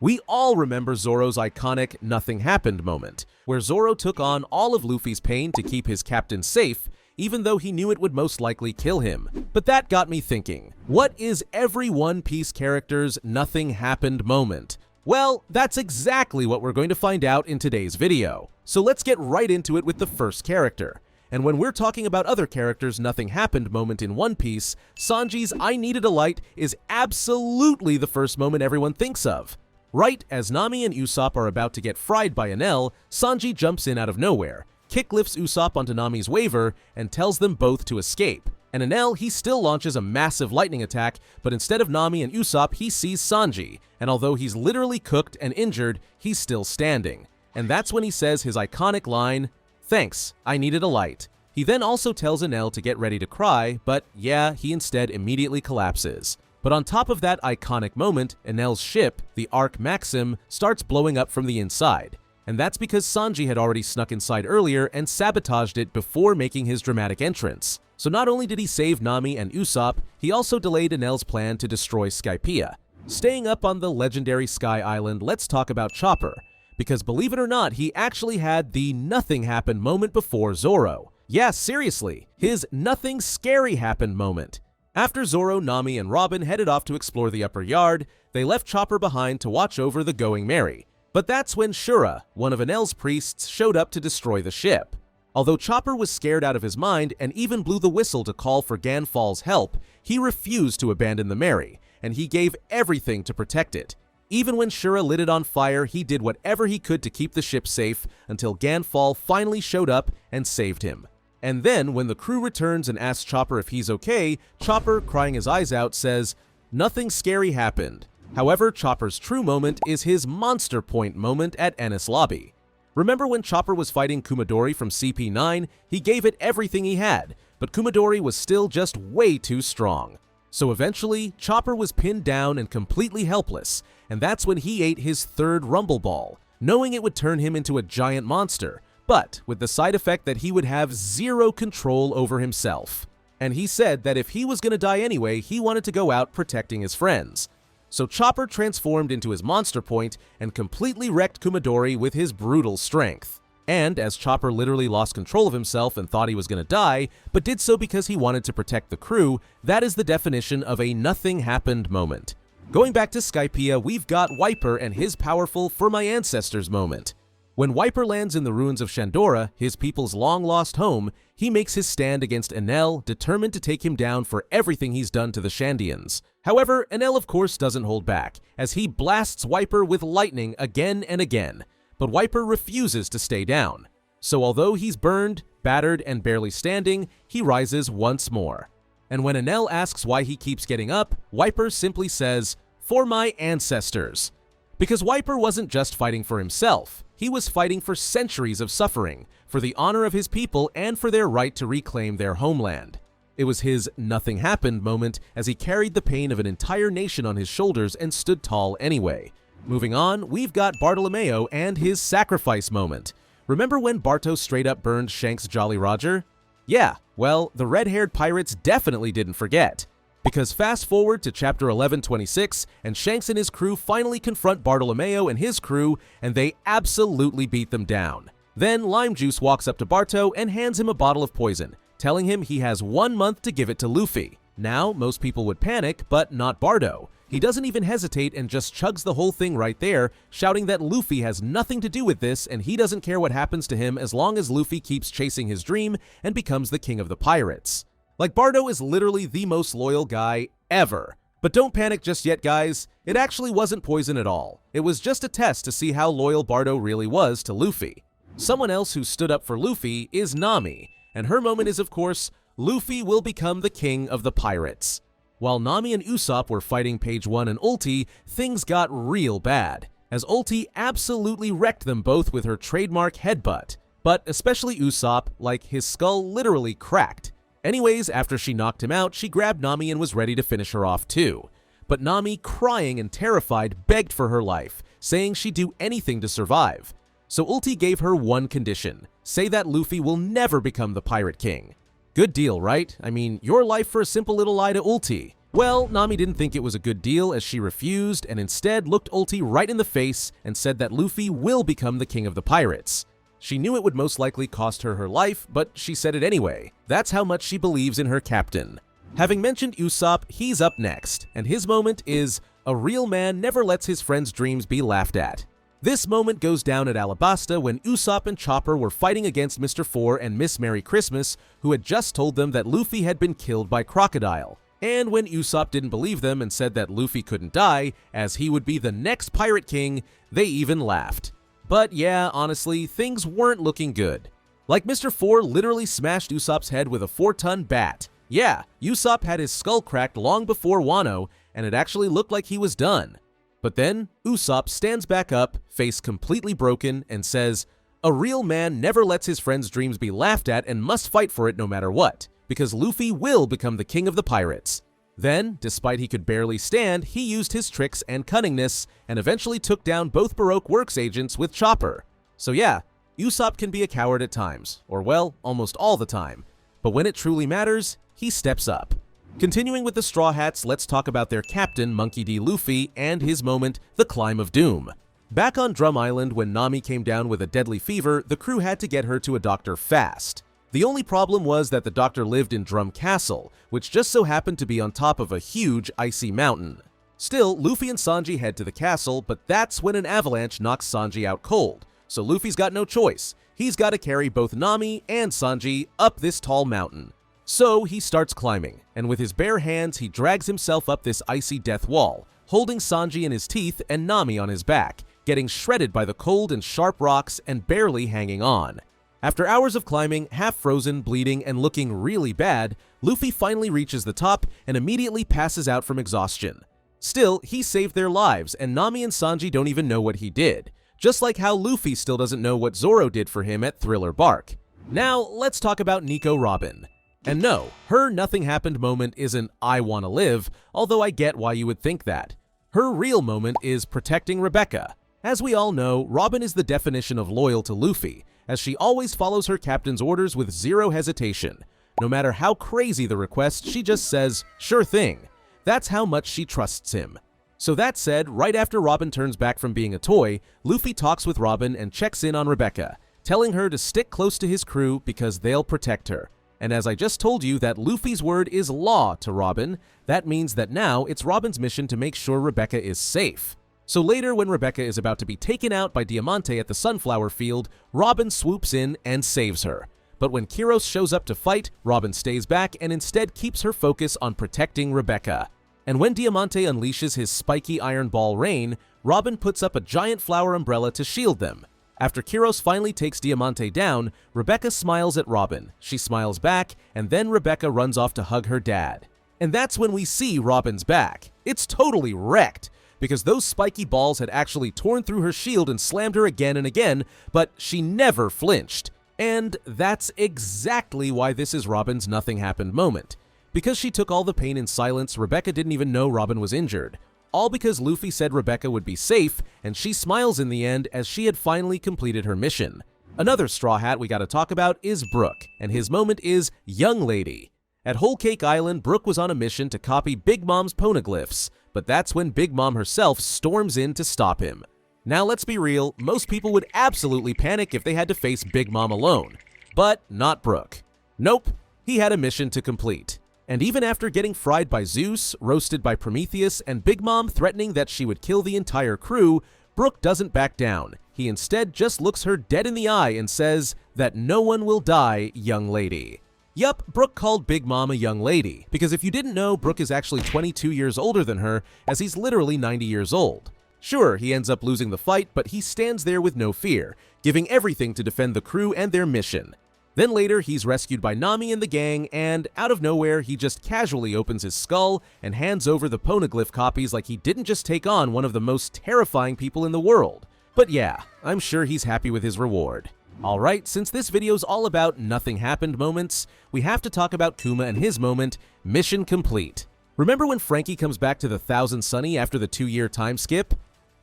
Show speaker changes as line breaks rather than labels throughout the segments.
We all remember Zoro's iconic "nothing happened" moment, where Zoro took on all of Luffy's pain to keep his captain safe, even though he knew it would most likely kill him. But that got me thinking, what is every One Piece character's "nothing happened" moment? Well, that's exactly what we're going to find out in today's video. So let's get right into it with the first character. And when we're talking about other characters' "nothing happened" moment in One Piece, Sanji's "I needed a light" is absolutely the first moment everyone thinks of. Right as Nami and Usopp are about to get fried by Enel, Sanji jumps in out of nowhere, kick-lifts Usopp onto Nami's waver, and tells them both to escape. And Enel, he still launches a massive lightning attack, but instead of Nami and Usopp, he sees Sanji, and although he's literally cooked and injured, he's still standing. And that's when he says his iconic line, "Thanks, I needed a light." He then also tells Enel to get ready to cry, but yeah, he instead immediately collapses. But on top of that iconic moment, Enel's ship, the Ark Maxim, starts blowing up from the inside. And that's because Sanji had already snuck inside earlier and sabotaged it before making his dramatic entrance. So not only did he save Nami and Usopp, he also delayed Enel's plan to destroy Skypiea. Staying up on the legendary Sky Island, let's talk about Chopper. Because believe it or not, he actually had the "nothing happened" moment before Zoro. Yeah, seriously, his "nothing scary happened" moment. After Zoro, Nami, and Robin headed off to explore the upper yard, they left Chopper behind to watch over the Going Merry. But that's when Shura, one of Enel's priests, showed up to destroy the ship. Although Chopper was scared out of his mind and even blew the whistle to call for Ganfal's help, he refused to abandon the Merry, and he gave everything to protect it. Even when Shura lit it on fire, he did whatever he could to keep the ship safe until Ganfal finally showed up and saved him. And then, when the crew returns and asks Chopper if he's okay, Chopper, crying his eyes out, says, "Nothing scary happened." However, Chopper's true moment is his Monster Point moment at Enies Lobby. Remember when Chopper was fighting Kumadori from CP9? He gave it everything he had, but Kumadori was still just way too strong. So eventually, Chopper was pinned down and completely helpless, and that's when he ate his third Rumble Ball, knowing it would turn him into a giant monster, but with the side effect that he would have zero control over himself. And he said that if he was going to die anyway, he wanted to go out protecting his friends. So Chopper transformed into his Monster Point and completely wrecked Kumadori with his brutal strength. And as Chopper literally lost control of himself and thought he was going to die, but did so because he wanted to protect the crew, that is the definition of a "nothing happened" moment. Going back to Skypiea, we've got Wiper and his powerful "for my ancestors" moment. When Wiper lands in the ruins of Shandora, his people's long-lost home, he makes his stand against Enel, determined to take him down for everything he's done to the Shandians. However, Enel of course doesn't hold back, as he blasts Wiper with lightning again and again, but Wiper refuses to stay down. So although he's burned, battered, and barely standing, he rises once more. And when Enel asks why he keeps getting up, Wiper simply says, "For my ancestors." Because Wiper wasn't just fighting for himself. He was fighting for centuries of suffering, for the honor of his people, and for their right to reclaim their homeland. It was his "nothing happened" moment as he carried the pain of an entire nation on his shoulders and stood tall anyway. Moving on, we've got Bartolomeo and his "sacrifice" moment. Remember when Bartos straight up burned Shanks' Jolly Roger? Yeah, well, the red-haired pirates definitely didn't forget. Because fast forward to chapter 1126, and Shanks and his crew finally confront Bartolomeo and his crew, and they absolutely beat them down. Then Lime Juice walks up to Barto and hands him a bottle of poison, telling him he has 1 month to give it to Luffy. Now, most people would panic, but not Barto. He doesn't even hesitate and just chugs the whole thing right there, shouting that Luffy has nothing to do with this and he doesn't care what happens to him as long as Luffy keeps chasing his dream and becomes the king of the pirates. Like, Barto is literally the most loyal guy ever. But don't panic just yet, guys. It actually wasn't poison at all. It was just a test to see how loyal Barto really was to Luffy. Someone else who stood up for Luffy is Nami, and her moment is, of course, Luffy will become the king of the pirates. While Nami and Usopp were fighting Page 1 and Ulti, things got real bad, as Ulti absolutely wrecked them both with her trademark headbutt. But especially Usopp, like, his skull literally cracked. Anyways, after she knocked him out, she grabbed Nami and was ready to finish her off too. But Nami, crying and terrified, begged for her life, saying she'd do anything to survive. So Ulti gave her one condition: say that Luffy will never become the Pirate King. Good deal, right? I mean, your life for a simple little lie to Ulti. Well, Nami didn't think it was a good deal as she refused and instead looked Ulti right in the face and said that Luffy will become the king of the pirates. She knew it would most likely cost her her life, but she said it anyway. That's how much she believes in her captain. Having mentioned Usopp, he's up next, and his moment is, "A real man never lets his friend's dreams be laughed at." This moment goes down at Alabasta when Usopp and Chopper were fighting against Mr. Four and Miss Merry Christmas, who had just told them that Luffy had been killed by Crocodile. And when Usopp didn't believe them and said that Luffy couldn't die, as he would be the next Pirate King, they even laughed. But yeah, honestly, things weren't looking good. Like Mr. Four literally smashed Usopp's head with a 4-ton bat. Yeah, Usopp had his skull cracked long before Wano, and it actually looked like he was done. But then, Usopp stands back up, face completely broken, and says, "A real man never lets his friend's dreams be laughed at and must fight for it no matter what, because Luffy will become the king of the pirates." Then, despite he could barely stand, he used his tricks and cunningness, and eventually took down both Baroque Works agents with Chopper. So yeah, Usopp can be a coward at times, or well, almost all the time. But when it truly matters, he steps up. Continuing with the Straw Hats, let's talk about their captain, Monkey D. Luffy, and his moment, the Climb of Doom. Back on Drum Island, when Nami came down with a deadly fever, the crew had to get her to a doctor fast. The only problem was that the doctor lived in Drum Castle, which just so happened to be on top of a huge icy mountain. Still, Luffy and Sanji head to the castle, but that's when an avalanche knocks Sanji out cold, so Luffy's got no choice. He's got to carry both Nami and Sanji up this tall mountain. So he starts climbing, and with his bare hands he drags himself up this icy death wall, holding Sanji in his teeth and Nami on his back, getting shredded by the cold and sharp rocks and barely hanging on. After hours of climbing, half frozen, bleeding, and looking really bad, Luffy finally reaches the top and immediately passes out from exhaustion. Still, he saved their lives, and Nami and Sanji don't even know what he did, just like how Luffy still doesn't know what Zoro did for him at Thriller Bark. Now, let's talk about Nico Robin. And no, her nothing happened moment isn't "I wanna live," although I get why you would think that. Her real moment is protecting Rebecca. As we all know, Robin is the definition of loyal to Luffy, as she always follows her captain's orders with zero hesitation. No matter how crazy the request, she just says, "Sure thing." That's how much she trusts him. So that said, right after Robin turns back from being a toy, Luffy talks with Robin and checks in on Rebecca, telling her to stick close to his crew because they'll protect her. And as I just told you that Luffy's word is law to Robin, that means that now it's Robin's mission to make sure Rebecca is safe. So later, when Rebecca is about to be taken out by Diamante at the Sunflower Field, Robin swoops in and saves her. But when Kyros shows up to fight, Robin stays back and instead keeps her focus on protecting Rebecca. And when Diamante unleashes his spiky iron ball rain, Robin puts up a giant flower umbrella to shield them. After Kyros finally takes Diamante down, Rebecca smiles at Robin. She smiles back, and then Rebecca runs off to hug her dad. And that's when we see Robin's back. It's totally wrecked, because those spiky balls had actually torn through her shield and slammed her again and again, but she never flinched. And that's exactly why this is Robin's nothing happened moment. Because she took all the pain in silence, Rebecca didn't even know Robin was injured. All because Luffy said Rebecca would be safe, and she smiles in the end as she had finally completed her mission. Another Straw Hat we gotta talk about is Brook, and his moment is Young Lady. At Whole Cake Island, Brook was on a mission to copy Big Mom's poneglyphs, but that's when Big Mom herself storms in to stop him. Now let's be real, most people would absolutely panic if they had to face Big Mom alone. But not Brook. Nope, he had a mission to complete. And even after getting fried by Zeus, roasted by Prometheus, and Big Mom threatening that she would kill the entire crew, Brook doesn't back down. He instead just looks her dead in the eye and says that no one will die, young lady. Yup, Brook called Big Mom a young lady, because if you didn't know, Brook is actually 22 years older than her, as he's literally 90 years old. Sure, he ends up losing the fight, but he stands there with no fear, giving everything to defend the crew and their mission. Then later, he's rescued by Nami and the gang, and out of nowhere, he just casually opens his skull and hands over the poneglyph copies like he didn't just take on one of the most terrifying people in the world. But yeah, I'm sure he's happy with his reward. Alright, since this video's all about nothing happened moments, we have to talk about Kuma and his moment, mission complete. Remember when Frankie comes back to the Thousand Sunny after the 2-year time skip?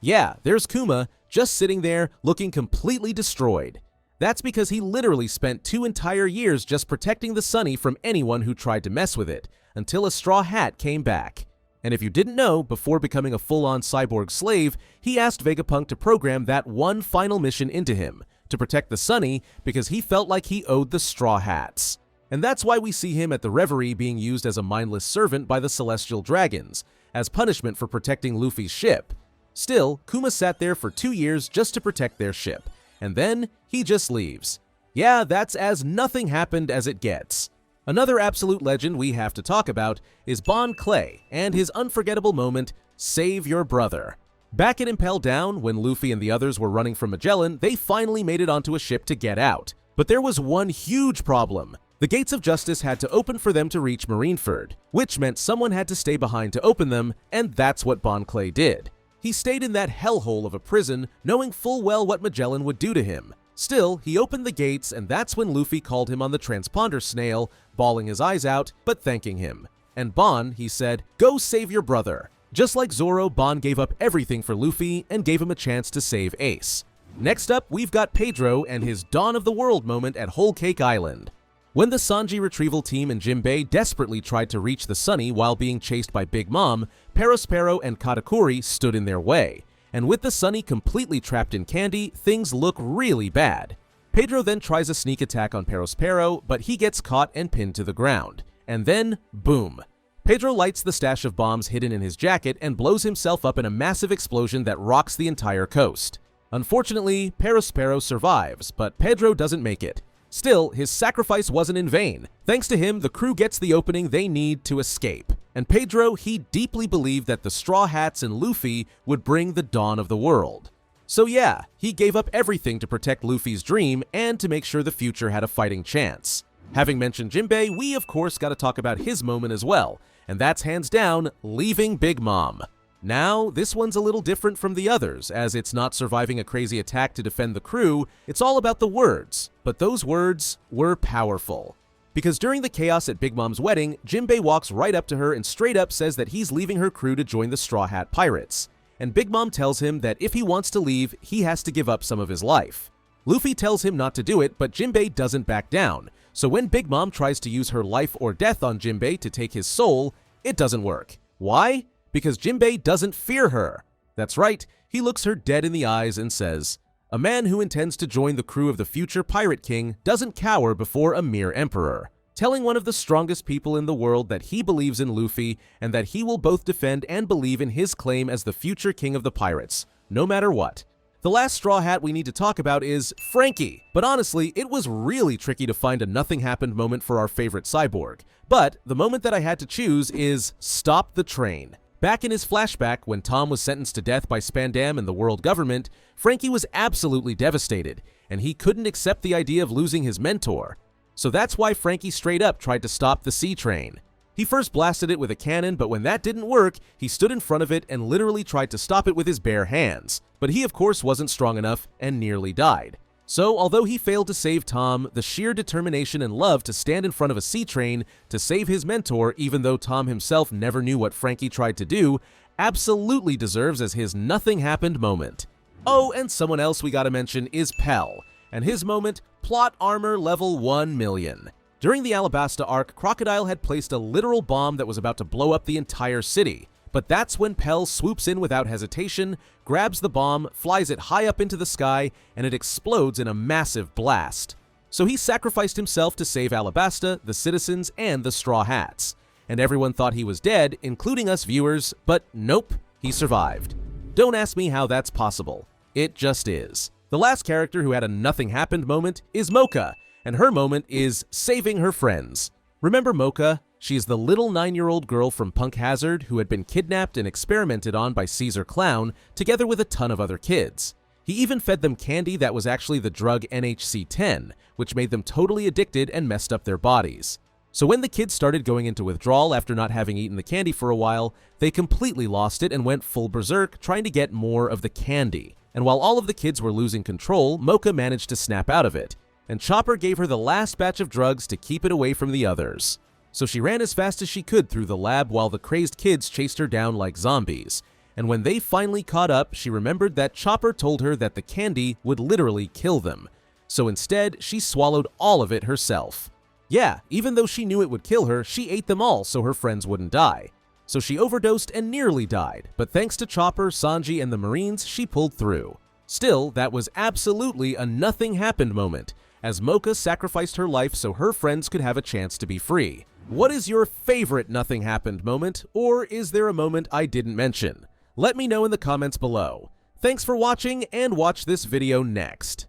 Yeah, there's Kuma, just sitting there, looking completely destroyed. That's because he literally spent 2 entire years just protecting the Sunny from anyone who tried to mess with it, until a straw hat came back. And if you didn't know, before becoming a full-on cyborg slave, he asked Vegapunk to program that one final mission into him, to protect the Sunny, because he felt like he owed the Straw Hats. And that's why we see him at the Reverie being used as a mindless servant by the Celestial Dragons, as punishment for protecting Luffy's ship. Still, Kuma sat there for 2 years just to protect their ship, and then he just leaves. Yeah, that's as nothing happened as it gets. Another absolute legend we have to talk about is Bon Clay and his unforgettable moment, Save Your Brother. Back in Impel Down, when Luffy and the others were running from Magellan, they finally made it onto a ship to get out. But there was one huge problem. The Gates of Justice had to open for them to reach Marineford, which meant someone had to stay behind to open them, and that's what Bon Clay did. He stayed in that hellhole of a prison, knowing full well what Magellan would do to him. Still, he opened the gates, and that's when Luffy called him on the transponder snail, bawling his eyes out, but thanking him. And Bon, he said, "Go save your brother." Just like Zoro, Bon gave up everything for Luffy and gave him a chance to save Ace. Next up, we've got Pedro and his Dawn of the World moment at Whole Cake Island. When the Sanji retrieval team and Jinbe desperately tried to reach the Sunny while being chased by Big Mom, Perospero and Katakuri stood in their way. And with the Sunny completely trapped in candy, things look really bad. Pedro then tries a sneak attack on Perospero, but he gets caught and pinned to the ground. And then, boom. Pedro lights the stash of bombs hidden in his jacket and blows himself up in a massive explosion that rocks the entire coast. Unfortunately, Perospero survives, but Pedro doesn't make it. Still, his sacrifice wasn't in vain. Thanks to him, the crew gets the opening they need to escape. And Pedro, he deeply believed that the Straw Hats and Luffy would bring the dawn of the world. So yeah, he gave up everything to protect Luffy's dream and to make sure the future had a fighting chance. Having mentioned Jinbe, we of course gotta talk about his moment as well, and that's hands down leaving Big Mom. Now, this one's a little different from the others, as it's not surviving a crazy attack to defend the crew, it's all about the words. But those words were powerful. Because during the chaos at Big Mom's wedding, Jinbe walks right up to her and straight up says that he's leaving her crew to join the Straw Hat Pirates. And Big Mom tells him that if he wants to leave, he has to give up some of his life. Luffy tells him not to do it, but Jinbe doesn't back down. So when Big Mom tries to use her life or death on Jinbe to take his soul, it doesn't work. Why? Because Jinbe doesn't fear her. That's right, he looks her dead in the eyes and says, "A man who intends to join the crew of the future Pirate King doesn't cower before a mere emperor," telling one of the strongest people in the world that he believes in Luffy and that he will both defend and believe in his claim as the future king of the pirates, no matter what. The last Straw Hat we need to talk about is Franky, but honestly, it was really tricky to find a nothing happened moment for our favorite cyborg. But the moment that I had to choose is Stop the Train. Back in his flashback, when Tom was sentenced to death by Spandam and the world government, Franky was absolutely devastated, and he couldn't accept the idea of losing his mentor. So that's why Franky straight up tried to stop the sea train. He first blasted it with a cannon, but when that didn't work, he stood in front of it and literally tried to stop it with his bare hands. But he of course wasn't strong enough and nearly died. So although he failed to save Tom, the sheer determination and love to stand in front of a sea train to save his mentor, even though Tom himself never knew what Franky tried to do, absolutely deserves as his nothing happened moment. Oh, and someone else we gotta mention is Pell, and his moment, plot armor level 1,000,000. During the Alabasta arc, Crocodile had placed a literal bomb that was about to blow up the entire city. But that's when Pell swoops in without hesitation, grabs the bomb, flies it high up into the sky, and it explodes in a massive blast. So he sacrificed himself to save Alabasta, the citizens, and the Straw Hats. And everyone thought he was dead, including us viewers, but nope, he survived. Don't ask me how that's possible. It just is. The last character who had a nothing happened moment is Mocha, and her moment is saving her friends. Remember Mocha? She's the little 9-year-old girl from Punk Hazard who had been kidnapped and experimented on by Caesar Clown, together with a ton of other kids. He even fed them candy that was actually the drug NHC-10, which made them totally addicted and messed up their bodies. So when the kids started going into withdrawal after not having eaten the candy for a while, they completely lost it and went full berserk trying to get more of the candy. And while all of the kids were losing control, Mocha managed to snap out of it, and Chopper gave her the last batch of drugs to keep it away from the others. So she ran as fast as she could through the lab while the crazed kids chased her down like zombies. And when they finally caught up, she remembered that Chopper told her that the candy would literally kill them. So instead, she swallowed all of it herself. Yeah, even though she knew it would kill her, she ate them all so her friends wouldn't die. So she overdosed and nearly died, but thanks to Chopper, Sanji, and the Marines, she pulled through. Still, that was absolutely a nothing happened moment, as Mocha sacrificed her life so her friends could have a chance to be free. What is your favorite nothing happened moment, or is there a moment I didn't mention? Let me know in the comments below. Thanks for watching, and watch this video next.